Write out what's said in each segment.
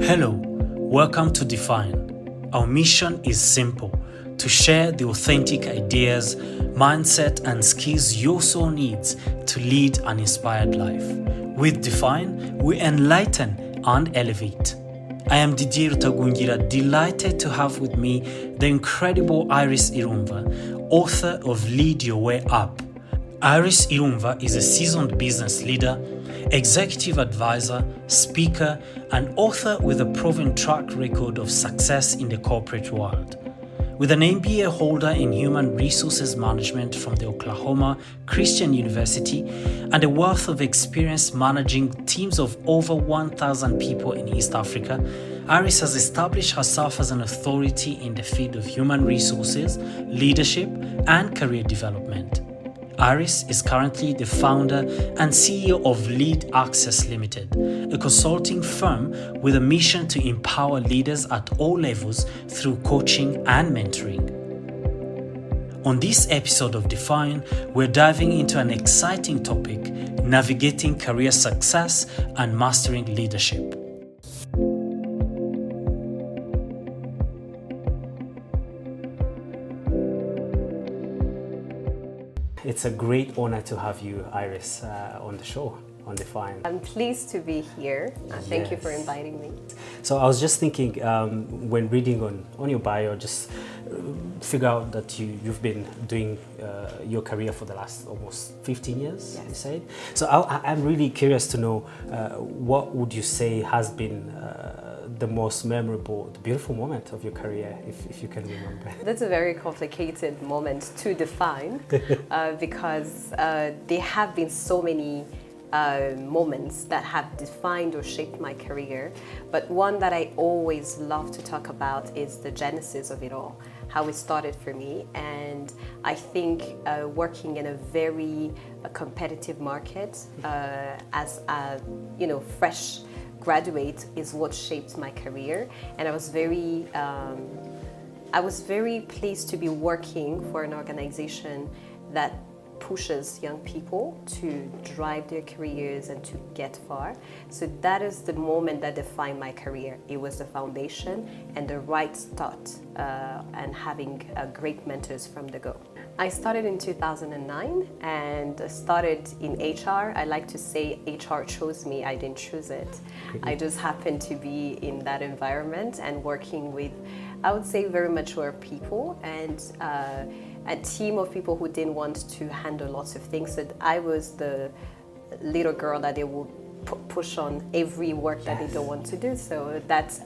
Hello, welcome to Define. Our mission is simple: to share the authentic ideas, mindset, and skills your soul needs to lead an inspired life. With Define, we enlighten and elevate. I am Didier Tagungira, delighted to have with me the incredible Iris Irumva, author of Lead Your Way Up. Iris Irumva is a seasoned business leader, executive advisor, speaker, and author with a proven track record of success in the corporate world. With an MBA holder in Human Resources Management from the Oklahoma Christian University and a wealth of experience managing teams of over 1,000 people in East Africa, Iris has established herself as an authority in the field of human resources, leadership, and career development. Iris is currently the founder and CEO of Lead Access Limited, a consulting firm with a mission to empower leaders at all levels through coaching and mentoring. On this episode of Define, we're diving into an exciting topic: navigating career success and mastering leadership. It's a great honor to have you, Iris, on the show, on Define. I'm pleased to be here. Thank you for inviting me. So I was just thinking, when reading on your bio, just figure out that you've been doing your career for the last almost 15 years, Yes. you said. So I'm really curious to know, what would you say has been the most memorable, the beautiful moment of your career, if you can remember? That's a very complicated moment to define because there have been so many moments that have defined or shaped my career. But one that I always love to talk about is the genesis of it all, how it started for me. And I think working in a very competitive market as a fresh graduate is what shaped my career, and I was very pleased to be working for an organization that pushes young people to drive their careers and to get far. So that is the moment that defined my career. It was the foundation and the right start, and having great mentors from the go. I started in 2009 and started in HR. I like to say HR chose me, I didn't choose it. I just happened to be in that environment and working with, I would say, very mature people and a team of people who didn't want to handle lots of things. So I was the little girl that they would push on every work that they don't want to do. So that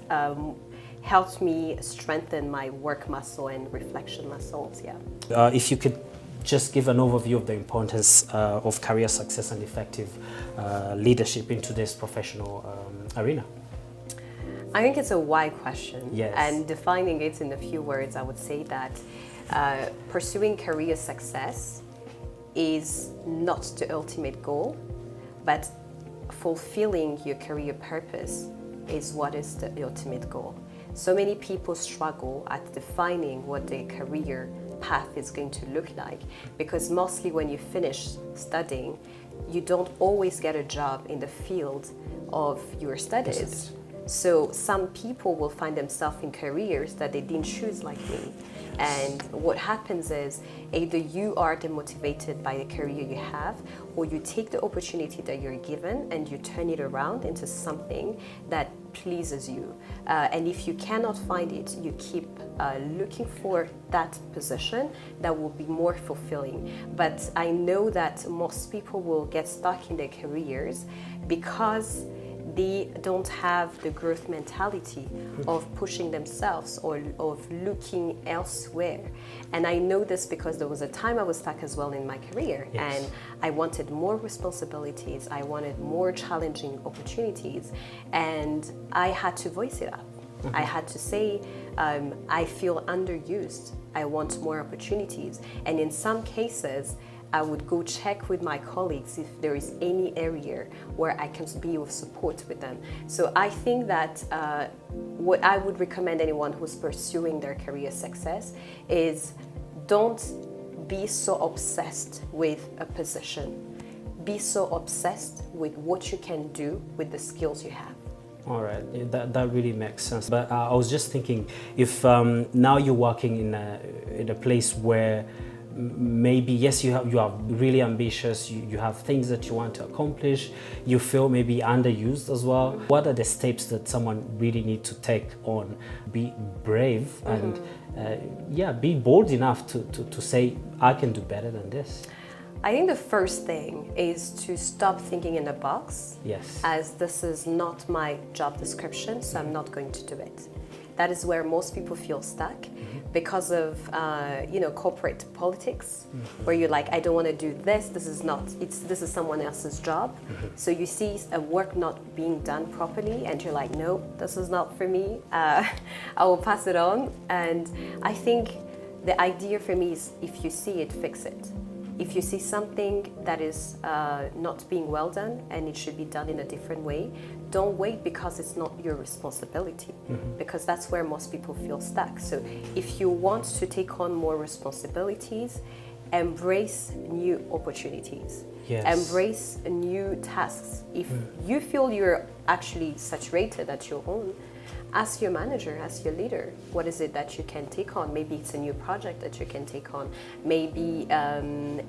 helped me strengthen my work muscle and reflection muscles. If you could just give an overview of the importance of career success and effective leadership in today's professional arena. I think it's a why question. Yes. And defining it in a few words, I would say that pursuing career success is not the ultimate goal, but fulfilling your career purpose is what is the ultimate goal. So many people struggle at defining what their career path is going to look like, because mostly when you finish studying, you don't always get a job in the field of your studies. So some people will find themselves in careers that they didn't choose, like me. And what happens is either you are demotivated by the career you have, or you take the opportunity that you're given and you turn it around into something that pleases you. And if you cannot find it, you keep looking for that position that will be more fulfilling. But I know that most people will get stuck in their careers because they don't have the growth mentality of pushing themselves or of looking elsewhere. And I know this because there was a time I was stuck as well in my career. Yes. And I wanted more responsibilities, I wanted more challenging opportunities, and I had to voice it up. I had to say, I feel underused, I want more opportunities. And in some cases, I would go check with my colleagues if there is any area where I can be of support with them. So I think that what I would recommend anyone who's pursuing their career success is don't be so obsessed with a position. Be so obsessed with what you can do with the skills you have. All right, yeah, that really makes sense. But I was just thinking, if now you're working in a place where maybe yes, you are really ambitious, you have things that you want to accomplish, you feel maybe underused as well. What are the steps that someone really need to take on? Be brave and be bold enough to say, I can do better than this. I think the first thing is to stop thinking in a box. Yes. As this is not my job description, so I'm not going to do it. That is where most people feel stuck because of corporate politics, where you're like, I don't want to do this. This is someone else's job. So you see a work not being done properly, and you're like, no, this is not for me. I will pass it on. And I think the idea for me is, if you see it, fix it. If you see something that is not being well done and it should be done in a different way, don't wait because it's not your responsibility, because that's where most people feel stuck. So if you want to take on more responsibilities, embrace new opportunities, embrace new tasks. If you feel you're actually saturated at your own, ask your manager, ask your leader, what is it that you can take on? Maybe it's a new project that you can take on. Maybe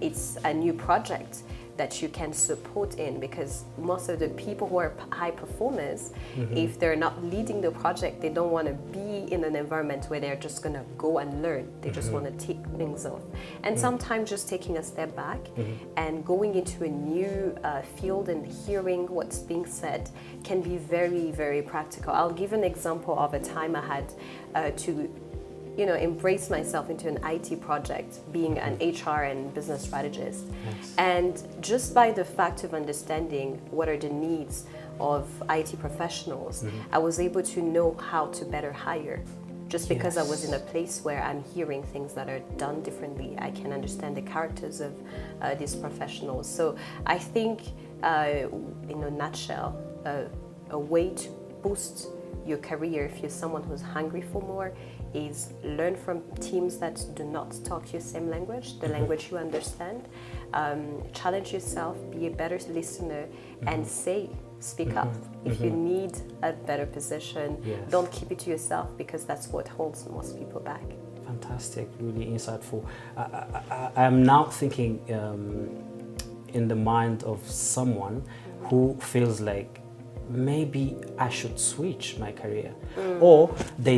it's a new project that you can support in, because most of the people who are high performers, if they're not leading the project, they don't want to be in an environment where they're just going to go and learn. They just want to take things off. And sometimes just taking a step back and going into a new field and hearing what's being said can be very, very practical. I'll give an example of a time I had to embrace myself into an IT project, being an HR and business strategist. Yes. And just by the fact of understanding what are the needs of IT professionals, I was able to know how to better hire. Just because I was in a place where I'm hearing things that are done differently, I can understand the characters of these professionals. So I think, in a nutshell, a way to boost your career, if you're someone who's hungry for more, is learn from teams that do not talk your same language, the language you understand. Challenge yourself, be a better listener, and speak up. If you need a better position, don't keep it to yourself, because that's what holds most people back. Fantastic, really insightful. I'm now thinking in the mind of someone who feels like, maybe I should switch my career, or they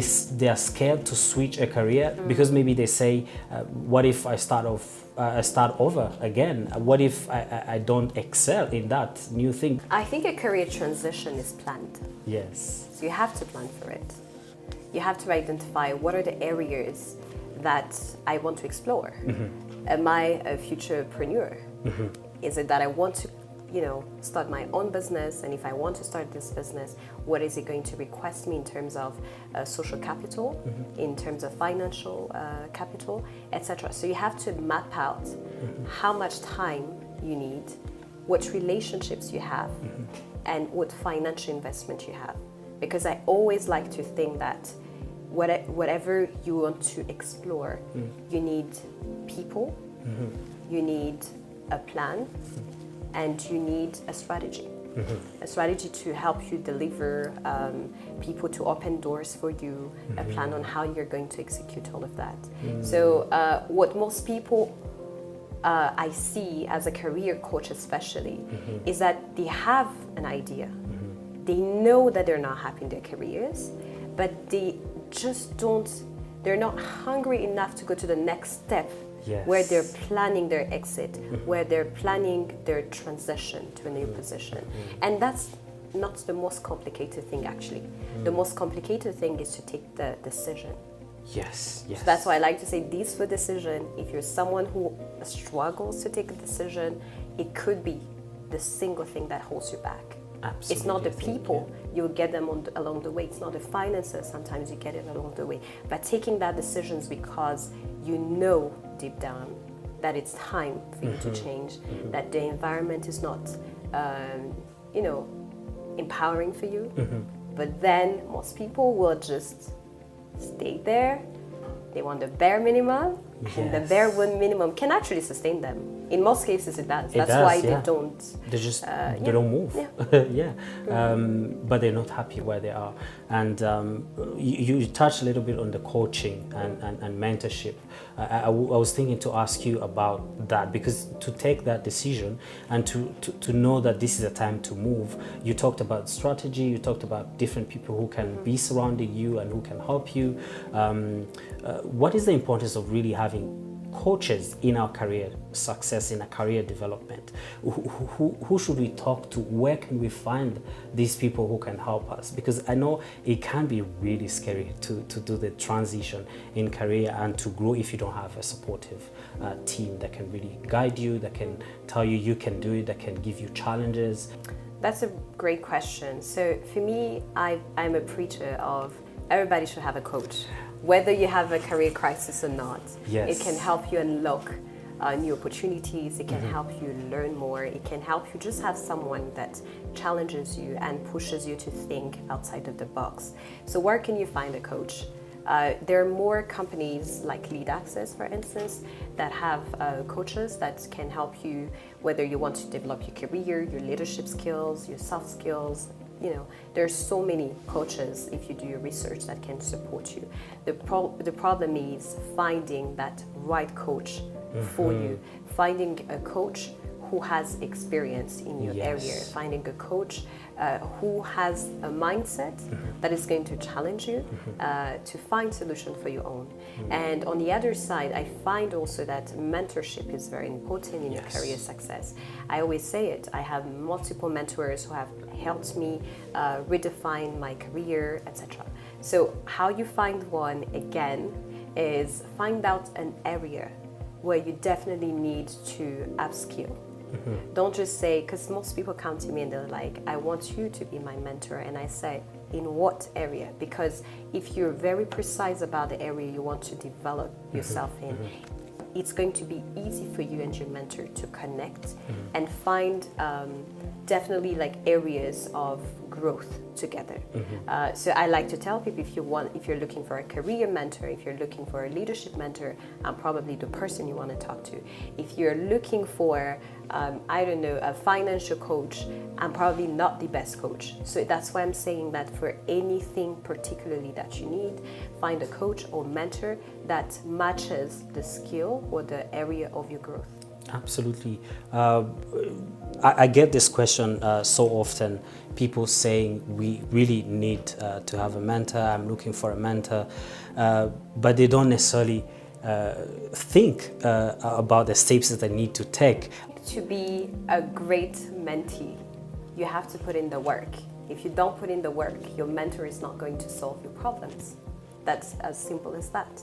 are scared to switch a career because maybe they say, what if I start over again? What if I don't excel in that new thing? I think a career transition is planned. Yes. So you have to plan for it. You have to identify what are the areas that I want to explore. Am I a futurepreneur? Is it that I want to start my own business, and if I want to start this business, what is it going to request me in terms of social capital, in terms of financial capital, etc. So you have to map out how much time you need, what relationships you have, and what financial investment you have. Because I always like to think that whatever you want to explore, you need people, you need a plan, and you need a strategy. A strategy to help you deliver, people to open doors for you, a plan on how you're going to execute all of that. So what most people I see as a career coach especially, is that they have an idea. They know that they're not happy in their careers, but they just they're not hungry enough to go to the next step. Yes. Where they're planning their exit, where they're planning their transition to a new position. And that's not the most complicated thing, actually. The most complicated thing is to take the decision. Yes, yes. So that's why I like to say this for decision. If you're someone who struggles to take a decision, it could be the single thing that holds you back. Absolutely. It's not the people, you'll get them along the way. It's not the finances, sometimes you get it along the way. But taking that decision is because you know deep down that it's time for you to change, that the environment is not, empowering for you. But then most people will just stay there. They want the bare minimum, and the bare minimum can actually sustain them In most cases, it does. That's does, why yeah. they don't. They don't move. Yeah. But they're not happy where they are. And you touched a little bit on the coaching and mentorship. I was thinking to ask you about that, because to take that decision and to know that this is a time to move, you talked about strategy, you talked about different people who can be surrounding you and who can help you. What is the importance of really having coaches in our career success, in our career development? Who should we talk to? Where can we find these people who can help us? Because I know it can be really scary to do the transition in career and to grow if you don't have a supportive team that can really guide you, that can tell you you can do it, that can give you challenges. That's a great question. So for me, I'm a preacher of everybody should have a coach. Whether you have a career crisis or not, Yes. it can help you unlock new opportunities, it can help you learn more, it can help you just have someone that challenges you and pushes you to think outside of the box. So where can you find a coach? There are more companies like Lead Access, for instance, that have coaches that can help you, whether you want to develop your career, your leadership skills, your soft skills. You know, there's so many coaches, if you do your research, that can support you. The problem is finding that right coach for you, finding a coach who has experience in your area, finding a coach who has a mindset that is going to challenge you to find solution for your own. And on the other side, I find also that mentorship is very important in your career success. I always say it, I have multiple mentors who have helped me redefine my career, etc. So how you find one, again, is find out an area where you definitely need to upskill. Don't just say, because most people come to me and they're like, I want you to be my mentor. And I say, in what area? Because if you're very precise about the area you want to develop yourself in, it's going to be easy for you and your mentor to connect and find definitely like areas of growth together. So I like to tell people, if you're looking for a career mentor, if you're looking for a leadership mentor, I'm probably the person you want to talk to. If you're looking for, I don't know, a financial coach, I'm probably not the best coach. So that's why I'm saying that for anything particularly that you need, find a coach or mentor that matches the skill or the area of your growth. Absolutely. I get this question so often, people saying we really need to have a mentor, I'm looking for a mentor, but they don't necessarily think about the steps that they need to take. To be a great mentee, you have to put in the work. If you don't put in the work, your mentor is not going to solve your problems. That's as simple as that.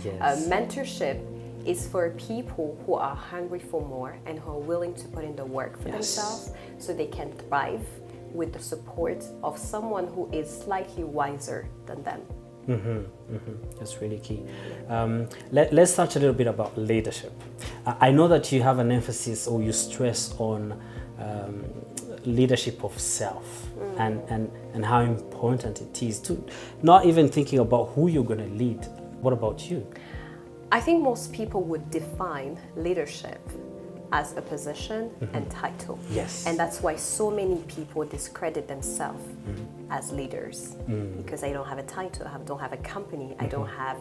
Yes. Mentorship is for people who are hungry for more and who are willing to put in the work for themselves so they can thrive with the support of someone who is slightly wiser than them. That's really key. Let's touch a little bit about leadership. I know that you have an emphasis, or you stress on leadership of self and how important it is to not even thinking about who you're going to lead. What about you? I think most people would define leadership as a position and title. Yes. And that's why so many people discredit themselves as leaders because I don't have a title, I don't have a company, I don't have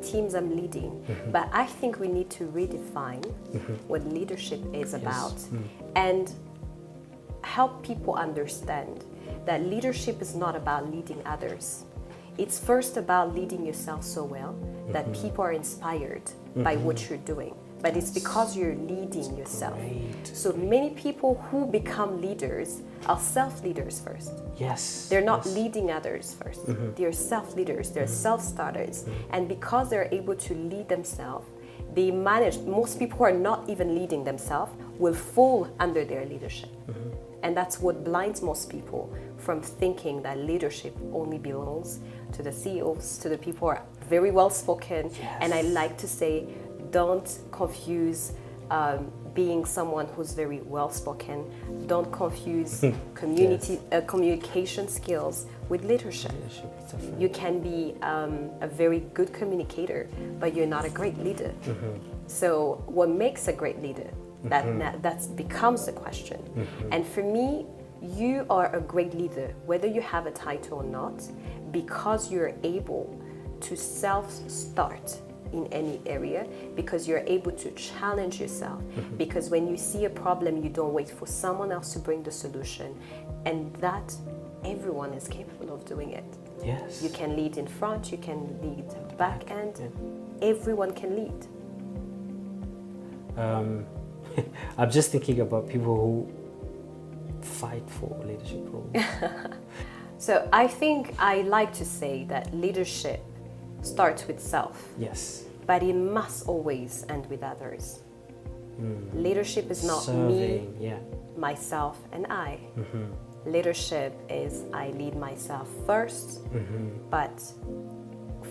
teams I'm leading. But I think we need to redefine what leadership is about and help people understand that leadership is not about leading others. It's first about leading yourself so well that people are inspired by what you're doing. But it's because you're leading yourself. Great. So many people who become leaders are self-leaders first. Yes. They're not leading others first. They're self-leaders, they're self-starters. And because they're able to lead themselves, they manage, most people who are not even leading themselves will fall under their leadership. And that's what blinds most people from thinking that leadership only belongs to the CEOs, to the people who are very well spoken. And I like to say, don't confuse being someone who's very well spoken. Don't confuse communication skills with leadership. You can be a very good communicator, but you're not a great leader. So what makes a great leader That becomes the question. And for me, you are a great leader, whether you have a title or not, because you're able to self-start in any area, because you're able to challenge yourself, because when you see a problem, you don't wait for someone else to bring the solution, and that everyone is capable of doing it. Yes. You can lead in front, you can lead back end, everyone can lead. I'm just thinking about people who fight for leadership roles. So I think I like to say that leadership starts with self. Yes. But it must always end with others. Leadership is not me, myself, and I. Leadership is I lead myself first, but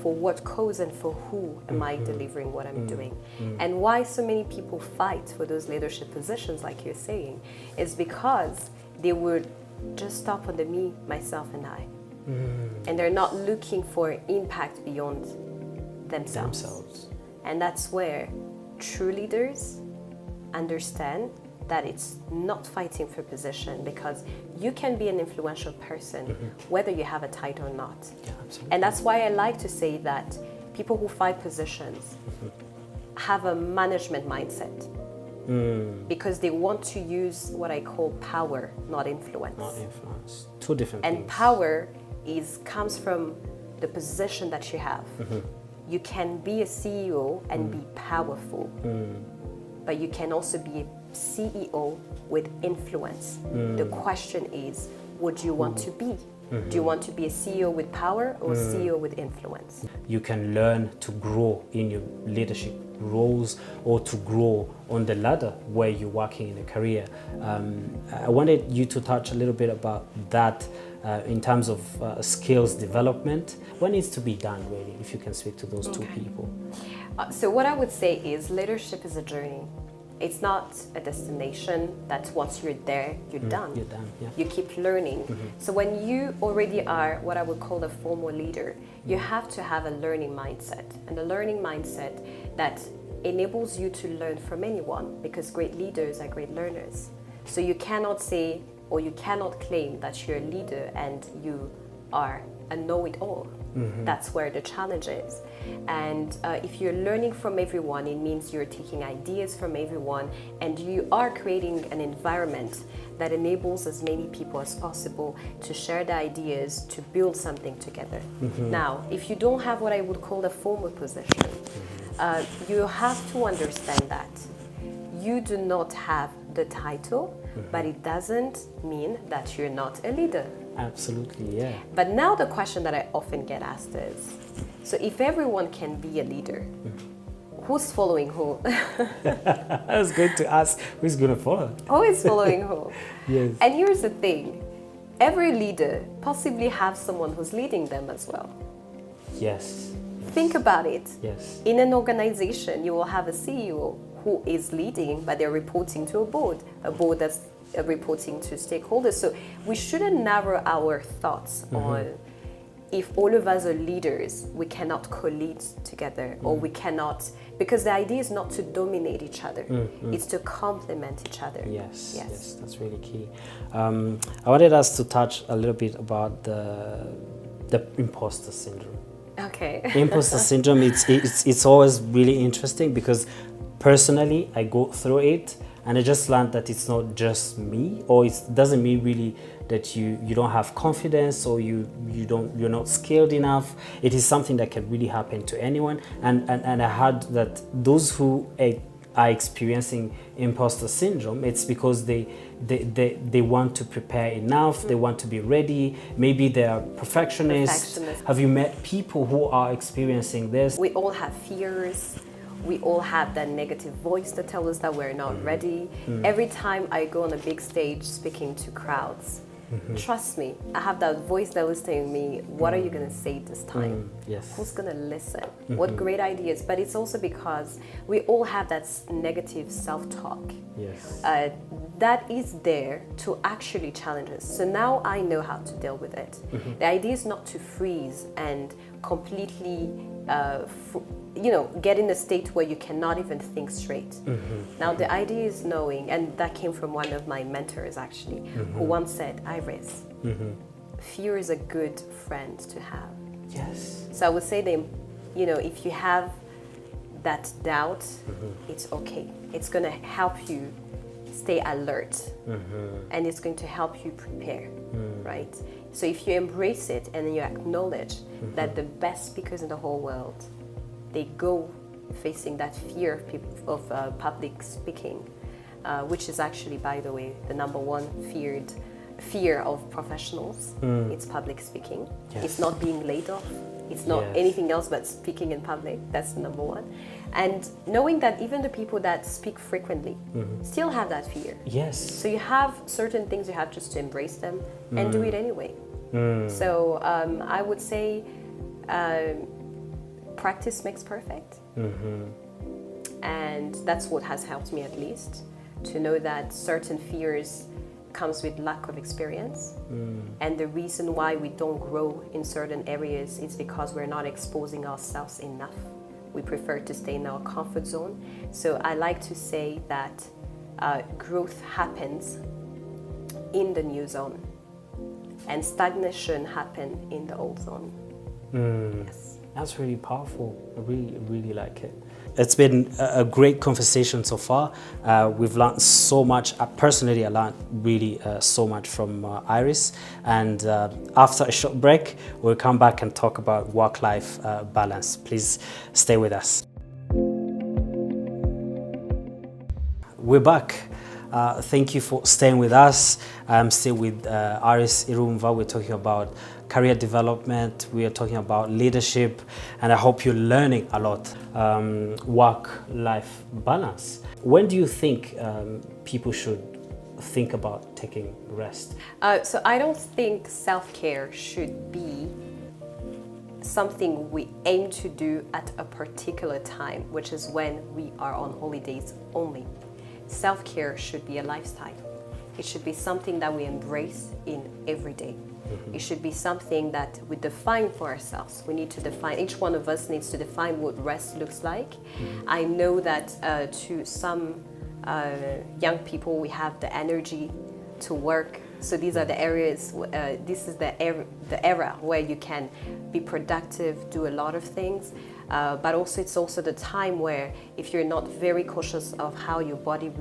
for what cause and for who am I delivering what I'm doing? And why so many people fight for those leadership positions, like you're saying, is because they would just stop on the me, myself, and I. And they're not looking for impact beyond themselves. And that's where true leaders understand that it's not fighting for position, because you can be an influential person whether you have a title or not. Yeah, absolutely. And that's why I like to say that people who fight positions have a management mindset, because they want to use what I call power, not influence. Not influence. Two different And things. power comes from the position that you have. You can be a CEO and be powerful, but you can also be a CEO with influence. The question is, what do you want to be? Do you want to be a CEO with power or a CEO with influence? You can learn to grow in your leadership roles or to grow on the ladder where you're working in a career. I wanted you to touch a little bit about that in terms of skills development. What needs to be done, really, if you can speak to those two people? So what I would say is leadership is a journey. It's not a destination that once you're there, you're done. You're done, yeah. You keep learning. So when you already are what I would call a formal leader, you have to have a learning mindset, and a learning mindset that enables you to learn from anyone, because great leaders are great learners. So you cannot say, or you cannot claim that you're a leader and you are a know-it-all. That's where the challenge is. And if you're learning from everyone, it means you're taking ideas from everyone, and you are creating an environment that enables as many people as possible to share the ideas, to build something together. Now, if you don't have what I would call a formal position, you have to understand that you do not have the title, but it doesn't mean that you're not a leader. Absolutely, yeah. But now the question that I often get asked is, so if everyone can be a leader, who's following who? I was going to ask, who's going to follow? Who is following who? Yes. And here's the thing, every leader possibly has someone who's leading them as well. Yes. Think about it. Yes. In an organization, you will have a CEO who is leading, but they're reporting to a board that's reporting to stakeholders. So we shouldn't narrow our thoughts on if all of us are leaders, we cannot co-lead together, or we cannot, because the idea is not to dominate each other, it's to complement each other. Yes, that's really key. I wanted us to touch a little bit about the imposter syndrome. Okay. Imposter syndrome, it's always really interesting, because personally I go through it, and I just learned that it's not just me, or it doesn't mean really that you don't have confidence, or you're not skilled enough. It is something that can really happen to anyone. And I heard that those who are experiencing imposter syndrome, it's because they want to prepare enough, they want to be ready, maybe they are perfectionists. Have you met people who are experiencing this? We all have fears. We all have that negative voice that tells us that we're not ready. Every time I go on a big stage speaking to crowds, trust me, I have that voice that was telling me, what are you going to say this time? Yes. Who's going to listen? What great ideas. But it's also because we all have that negative self-talk. Yes. That is there to actually challenge us. So now I know how to deal with it. The idea is not to freeze and completely, get in a state where you cannot even think straight. Now, the idea is knowing, and that came from one of my mentors actually, who once said, Iris, fear is a good friend to have. Yes. So I would say that, if you have that doubt, it's okay. It's going to help you stay alert, and it's going to help you prepare, right? So if you embrace it and you acknowledge that the best speakers in the whole world, they go facing that fear of public speaking, which is actually, by the way, the number one fear of professionals. It's public speaking. Yes. It's not being laid off. It's not anything else but speaking in public. That's the number one. And knowing that even the people that speak frequently still have that fear. Yes. So you have certain things you have just to embrace them and do it anyway. So I would say practice makes perfect. And that's what has helped me, at least, to know that certain fears comes with lack of experience, and the reason why we don't grow in certain areas is because we're not exposing ourselves enough. We prefer to stay in our comfort zone. So I like to say that growth happens in the new zone, and stagnation happens in the old zone. Yes. That's really powerful. I really, really like it. It's been a great conversation so far. We've learned so much. Personally, I learned really so much from Iris. And after a short break, we'll come back and talk about work-life balance. Please stay with us. We're back. Thank you for staying with us. I'm still with Iris Irumva. We're talking about career development, we are talking about leadership, and I hope you're learning a lot. Work-life balance. When do you think people should think about taking rest? So I don't think self-care should be something we aim to do at a particular time, which is when we are on holidays only. Self-care should be a lifestyle. It should be something that we embrace in every day. It should be something that we define for ourselves. We need to define, each one of us needs to define what rest looks like. I know that to some young people, we have the energy to work. So these are the areas, this is the era where you can be productive, do a lot of things. But also it's also the time where if you're not very cautious of how your body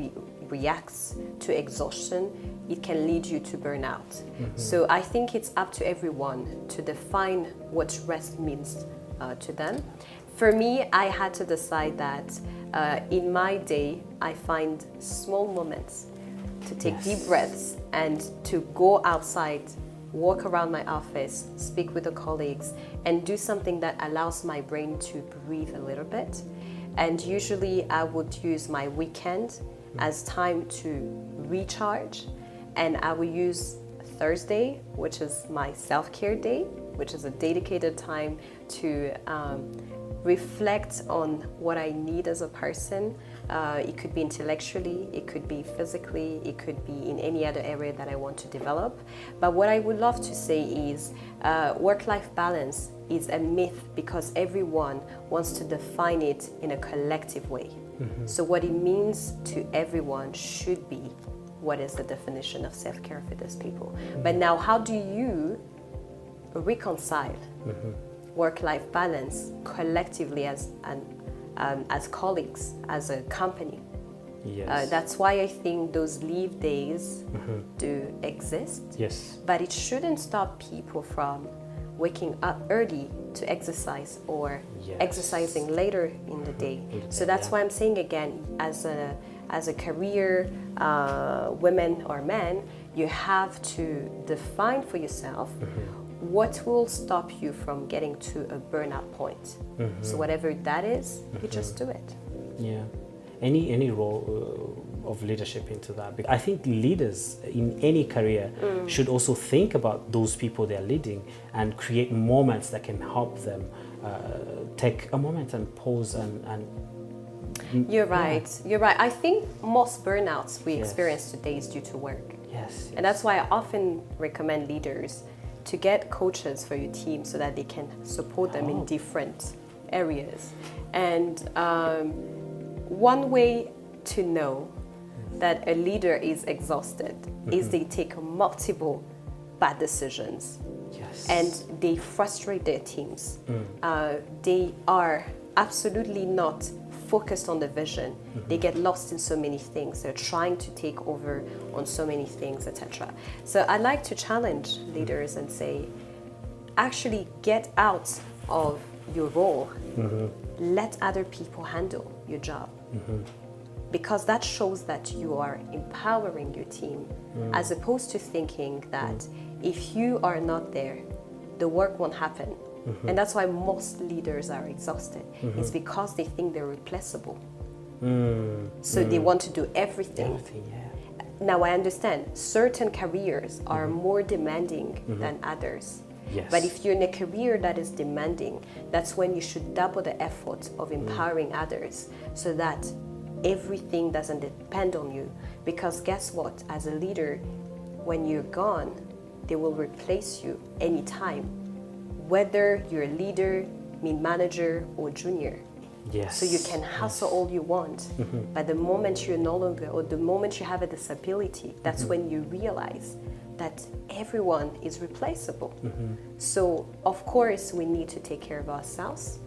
reacts to exhaustion, it can lead you to burnout. So I think it's up to everyone to define what rest means to them. For me, I had to decide that in my day, I find small moments to take deep breaths and to go outside, walk around my office, speak with the colleagues, and do something that allows my brain to breathe a little bit. And usually I would use my weekend as time to recharge, and I will use Thursday, which is my self-care day, which is a dedicated time to reflect on what I need as a person. It could be intellectually, it could be physically, it could be in any other area that I want to develop. But what I would love to say is work-life balance is a myth because everyone wants to define it in a collective way. So what it means to everyone should be what is the definition of self-care for these people. But now, how do you reconcile work-life balance collectively as colleagues, as a company? Yes. That's why I think those leave days do exist. Yes. But it shouldn't stop people from waking up early to exercise or exercising later in the day. So that's why I'm saying again, as a career woman or man, you have to define for yourself what will stop you from getting to a burnout point. So whatever that is, you just do it. Yeah. Any role of leadership into that? Because I think leaders in any career should also think about those people they're leading and create moments that can help them take a moment and pause and You're right. You're right. I think most burnouts we experience today is due to work. Yes. And that's why I often recommend leaders to get coaches for your team so that they can support them in different areas. And one way to know that a leader is exhausted is they take multiple bad decisions. Yes. And they frustrate their teams. They are absolutely not focused on the vision. They get lost in so many things. They're trying to take over on so many things, etc. So I like to challenge leaders and say, actually get out of your role. Let other people handle your job. Because that shows that you are empowering your team, as opposed to thinking that if you are not there, the work won't happen. And that's why most leaders are exhausted. It's because they think they're replaceable. So they want to do everything. Now I understand certain careers are more demanding than others. Yes. But if you're in a career that is demanding, that's when you should double the effort of empowering others so that everything doesn't depend on you. Because guess what? As a leader, when you're gone, they will replace you anytime, whether you're a leader, mid-manager, or junior. Yes. So you can hustle all you want, but the moment you're no longer, or the moment you have a disability, that's when you realize that everyone is replaceable. So of course we need to take care of ourselves,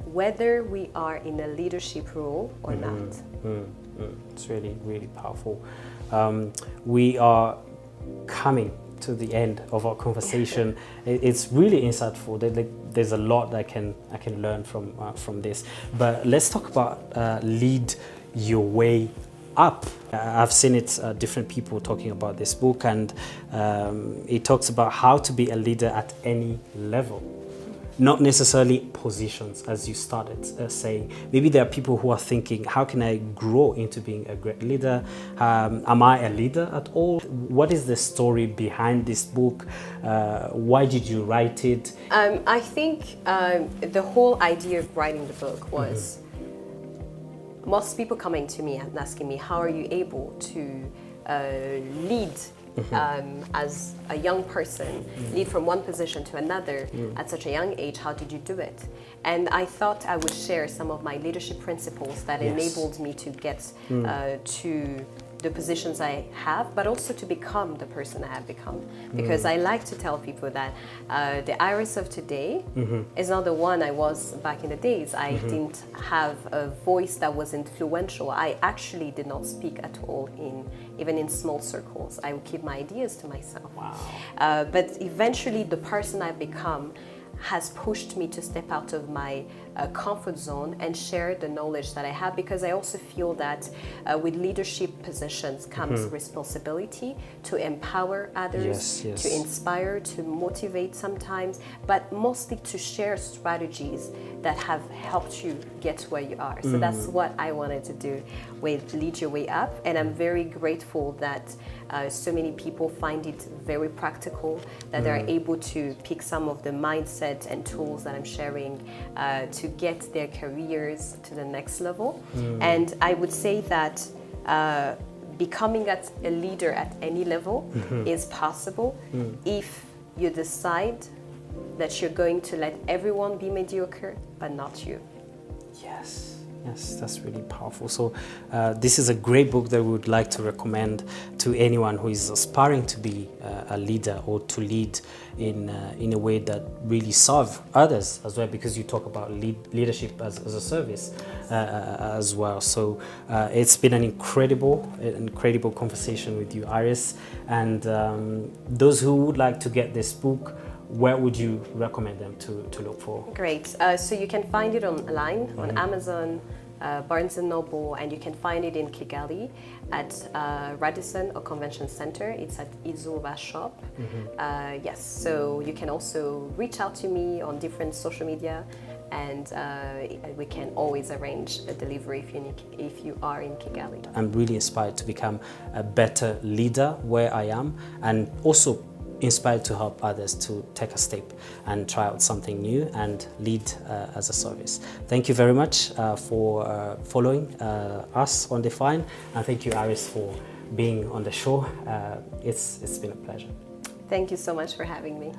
whether we are in a leadership role or not. It's really, really powerful. We are coming to the end of our conversation. It's really insightful. There's a lot I can learn from this. But let's talk about lead your way up. I've seen it, different people talking about this book, and it talks about how to be a leader at any level. Not necessarily positions, as you started saying. Maybe there are people who are thinking, how can I grow into being a great leader? Am I a leader at all? What is the story behind this book? Why did you write it? I think the whole idea of writing the book was most people coming to me and asking me, how are you able to lead as a young person, lead from one position to another at such a young age? How did you do it? And I thought I would share some of my leadership principles that enabled me to get to the positions I have, but also to become the person I have become. Because I like to tell people that the Iris of today is not the one I was back in the days. I didn't have a voice that was influential. I actually did not speak at all, even in small circles. I would keep my ideas to myself. Wow. But eventually the person I've become has pushed me to step out of my comfort zone and share the knowledge that I have, because I also feel that with leadership positions comes responsibility to empower others, to inspire, to motivate sometimes, but mostly to share strategies that have helped you get where you are. So that's what I wanted to do with Lead Your Way Up, and I'm very grateful that so many people find it very practical, that they're able to pick some of the mindset and tools that I'm sharing to get their careers to the next level. And I would say that becoming a leader at any level is possible if you decide that you're going to let everyone be mediocre, but not you. Yes, yes, that's really powerful. So this is a great book that we would like to recommend to anyone who is aspiring to be a leader or to lead in a way that really serve others as well, because you talk about leadership as a service as well. So it's been an incredible conversation with you, Iris. And those who would like to get this book, where would you recommend them to look for? Great. So you can find it online on Amazon, Barnes & Noble, and you can find it in Kigali at Radisson or Convention Center. It's at Irumva shop. Yes, so you can also reach out to me on different social media, and we can always arrange a delivery if you are in Kigali. I'm really inspired to become a better leader where I am, and also inspired to help others to take a step and try out something new and lead as a service. Thank you very much for following us on Define, and thank you, Iris, for being on the show. It's been a pleasure. Thank you so much for having me.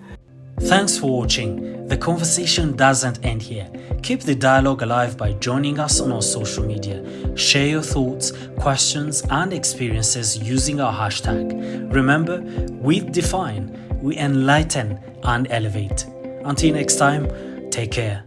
Thanks for watching. The conversation doesn't end here. Keep the dialogue alive by joining us on our social media. Share your thoughts, questions, and experiences using our hashtag. Remember, with Define, we enlighten and elevate. Until next time, take care.